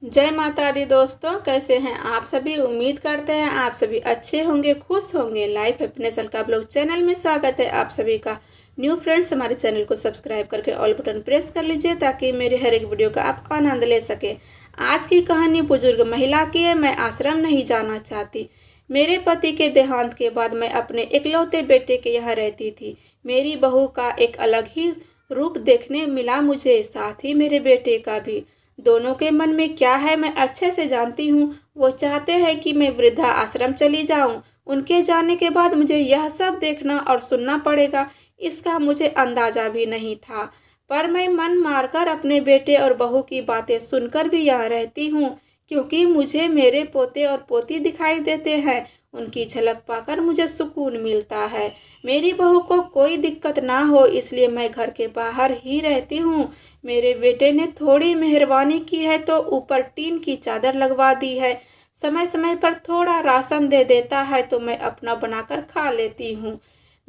जय माता दी दोस्तों, कैसे हैं आप सभी। उम्मीद करते हैं आप सभी अच्छे होंगे, खुश होंगे। Life happiness Alka blog channel में स्वागत है आप सभी का। न्यू फ्रेंड्स, हमारे चैनल को सब्सक्राइब करके ऑल बटन प्रेस कर लीजिए ताकि मेरे हर एक वीडियो का आप आनंद ले सके। आज की कहानी बुजुर्ग महिला की है। मैं आश्रम नहीं जाना चाहती। मेरे पति के देहांत के बाद मैं अपने इकलौते बेटे के यहाँ रहती थी। मेरी बहू का एक अलग ही रूप देखने मिला मुझे, साथ ही मेरे बेटे का भी। दोनों के मन में क्या है मैं अच्छे से जानती हूँ। वो चाहते हैं कि मैं वृद्धा आश्रम चली जाऊं। उनके जाने के बाद मुझे यह सब देखना और सुनना पड़ेगा, इसका मुझे अंदाजा भी नहीं था। पर मैं मन मारकर अपने बेटे और बहू की बातें सुनकर भी यहाँ रहती हूँ, क्योंकि मुझे मेरे पोते और पोती दिखाई देते हैं। उनकी झलक पाकर मुझे सुकून मिलता है। मेरी बहू को कोई दिक्कत ना हो, इसलिए मैं घर के बाहर ही रहती हूँ। मेरे बेटे ने थोड़ी मेहरबानी की है तो ऊपर टीन की चादर लगवा दी है। समय समय पर थोड़ा राशन दे देता है तो मैं अपना बनाकर खा लेती हूँ।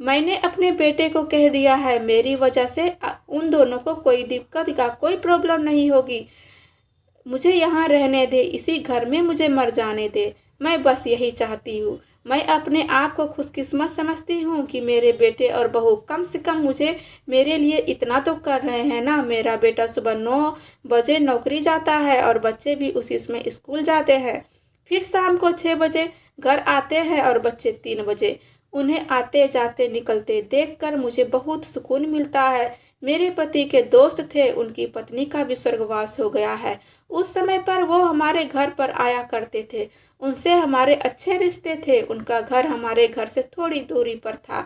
मैंने अपने बेटे को कह दिया है मेरी वजह से उन दोनों को कोई दिक्कत का कोई प्रॉब्लम नहीं होगी। मुझे यहाँ रहने दे, इसी घर में मुझे मर जाने दे। मैं बस यही चाहती हूँ। मैं अपने आप को खुशकिस्मत समझती हूँ कि मेरे बेटे और बहू कम से कम मुझे मेरे लिए इतना तो कर रहे हैं ना। मेरा बेटा सुबह 9 बजे नौकरी जाता है और बच्चे भी उसी समय स्कूल जाते हैं। फिर शाम को 6 बजे घर आते हैं और बच्चे 3 बजे। उन्हें आते जाते निकलते देखकर मुझे बहुत सुकून मिलता है। मेरे पति के दोस्त थे, उनकी पत्नी का भी स्वर्गवास हो गया है। उस समय पर वो हमारे घर पर आया करते थे। उनसे हमारे अच्छे रिश्ते थे। उनका घर हमारे घर से थोड़ी दूरी पर था।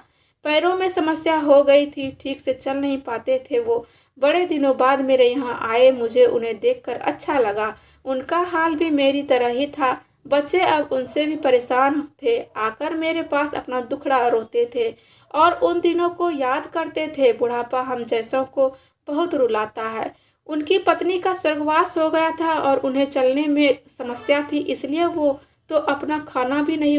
पैरों में समस्या हो गई थी, ठीक से चल नहीं पाते थे वो। बड़े दिनों बाद मेरे यहाँ आए, मुझे उन्हें देखकर अच्छा लगा। उनका हाल भी मेरी तरह ही था। बच्चे अब उनसे भी परेशान थे, आकर मेरे पास अपना दुखड़ा रोते थे और उन दिनों को याद करते थे। बुढ़ापा हम जैसों को बहुत रुलाता है। उनकी पत्नी का स्वर्गवास हो गया था और उन्हें चलने में समस्या थी, इसलिए वो तो अपना खाना भी नहीं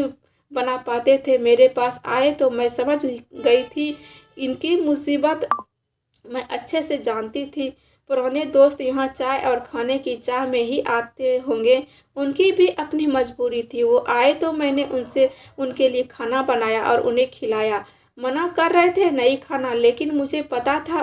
बना पाते थे। मेरे पास आए तो मैं समझ गई थी इनकी मुसीबत मैं अच्छे से जानती थी। पुराने दोस्त यहाँ चाय और खाने की चाह में ही आते होंगे। उनकी भी अपनी मजबूरी थी। वो आए तो मैंने उनसे उनके लिए खाना बनाया और उन्हें खिलाया। मना कर रहे थे नहीं खाना, लेकिन मुझे पता था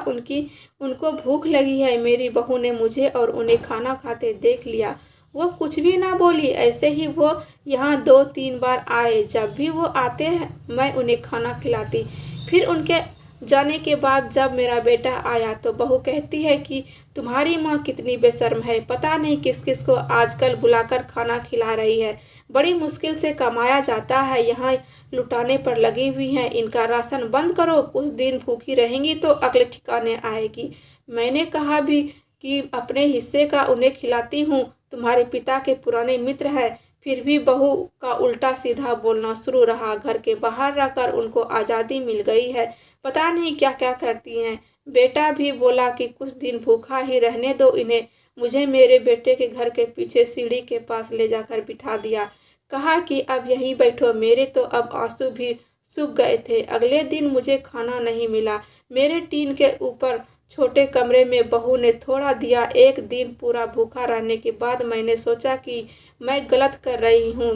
उनको भूख लगी है। मेरी बहू ने मुझे और उन्हें खाना खाते देख लिया। वो कुछ भी ना बोली। ऐसे ही वो यहाँ 2-3 बार आए। जब भी वो आते हैं मैं उन्हें खाना खिलाती। फिर उनके जाने के बाद जब मेरा बेटा आया तो बहू कहती है कि तुम्हारी माँ कितनी बेशर्म है, पता नहीं किस किस को आजकल बुलाकर खाना खिला रही है। बड़ी मुश्किल से कमाया जाता है, यहाँ लुटाने पर लगी हुई हैं। इनका राशन बंद करो, कुछ दिन भूखी रहेंगी तो अगले ठिकाने आएगी। मैंने कहा भी कि अपने हिस्से का उन्हें खिलाती हूँ, तुम्हारे पिता के पुराने मित्र हैं। फिर भी बहू का उल्टा सीधा बोलना शुरू रहा। घर के बाहर रहकर उनको आज़ादी मिल गई है, पता नहीं क्या क्या करती हैं। बेटा भी बोला कि कुछ दिन भूखा ही रहने दो इन्हें। मुझे मेरे बेटे के घर के पीछे सीढ़ी के पास ले जाकर बिठा दिया। कहा कि अब यहीं बैठो। मेरे तो अब आंसू भी सूख गए थे। अगले दिन मुझे खाना नहीं मिला। मेरे टीन के ऊपर छोटे कमरे में बहू ने थोड़ा दिया। एक दिन पूरा भूखा रहने के बाद मैंने सोचा कि मैं गलत कर रही हूँ।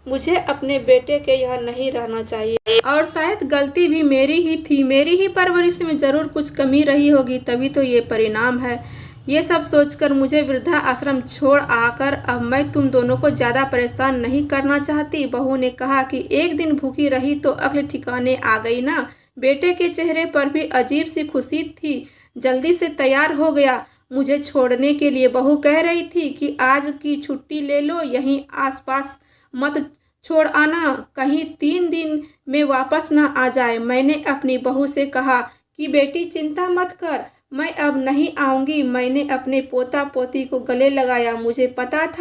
मुझे अपने बेटे के यहाँ नहीं रहना चाहिए और शायद गलती भी मेरी ही थी। मेरी ही परवरिश में ज़रूर कुछ कमी रही होगी, तभी तो ये परिणाम है। ये सब सोचकर मुझे वृद्धा आश्रम छोड़ आकर अब मैं तुम दोनों को ज़्यादा परेशान नहीं करना चाहती। बहू ने कहा कि एक दिन भूखी रही तो अगले ठिकाने आ गई ना। बेटे के चेहरे पर भी अजीब सी खुशी थी। जल्दी से तैयार हो गया मुझे छोड़ने के लिए। बहू कह रही थी कि आज की छुट्टी ले लो, यहीं आसपास मत छोड़ आना, कहीं 3 दिन में वापस ना आ जाए। मैंने अपनी बहू से कहा कि बेटी चिंता मत कर, मैं अब नहीं आऊँगी। मैंने अपने पोता पोती को गले लगाया। मुझे पता था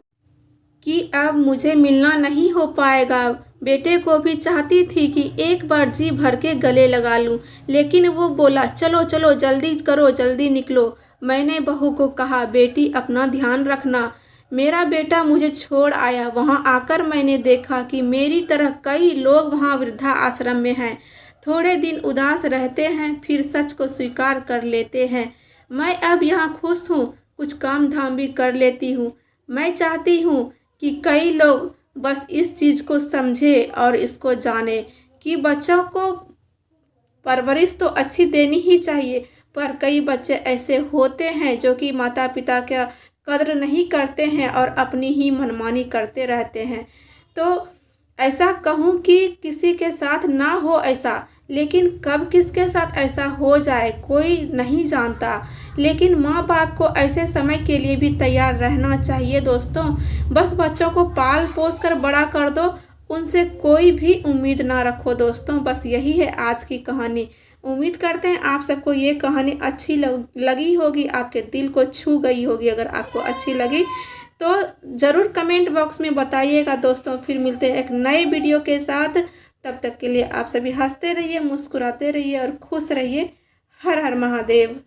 कि अब मुझे मिलना नहीं हो पाएगा। बेटे को भी चाहती थी कि एक बार जी भर के गले लगा लूं, लेकिन वो बोला चलो चलो जल्दी करो, जल्दी निकलो। मैंने बहू को कहा बेटी अपना ध्यान रखना। मेरा बेटा मुझे छोड़ आया। वहां आकर मैंने देखा कि मेरी तरह कई लोग वहां वृद्धा आश्रम में हैं। थोड़े दिन उदास रहते हैं, फिर सच को स्वीकार कर लेते हैं। मैं अब यहाँ खुश हूँ, कुछ काम धाम भी कर लेती हूँ। मैं चाहती हूँ कि कई लोग बस इस चीज़ को समझे और इसको जाने कि बच्चों को परवरिश तो अच्छी देनी ही चाहिए, पर कई बच्चे ऐसे होते हैं जो कि माता पिता का कद्र नहीं करते हैं और अपनी ही मनमानी करते रहते हैं। तो ऐसा कहूँ कि किसी के साथ ना हो ऐसा, लेकिन कब किसके साथ ऐसा हो जाए कोई नहीं जानता। लेकिन माँ बाप को ऐसे समय के लिए भी तैयार रहना चाहिए दोस्तों। बस बच्चों को पाल पोस कर बड़ा कर दो, उनसे कोई भी उम्मीद ना रखो दोस्तों। बस यही है आज की कहानी। उम्मीद करते हैं आप सबको ये कहानी अच्छी लगी होगी, आपके दिल को छू गई होगी। अगर आपको अच्छी लगी तो ज़रूर कमेंट बॉक्स में बताइएगा दोस्तों। फिर मिलते हैं एक नए वीडियो के साथ। तब तक के लिए आप सभी हंसते रहिए, मुस्कुराते रहिए और खुश रहिए। हर हर महादेव।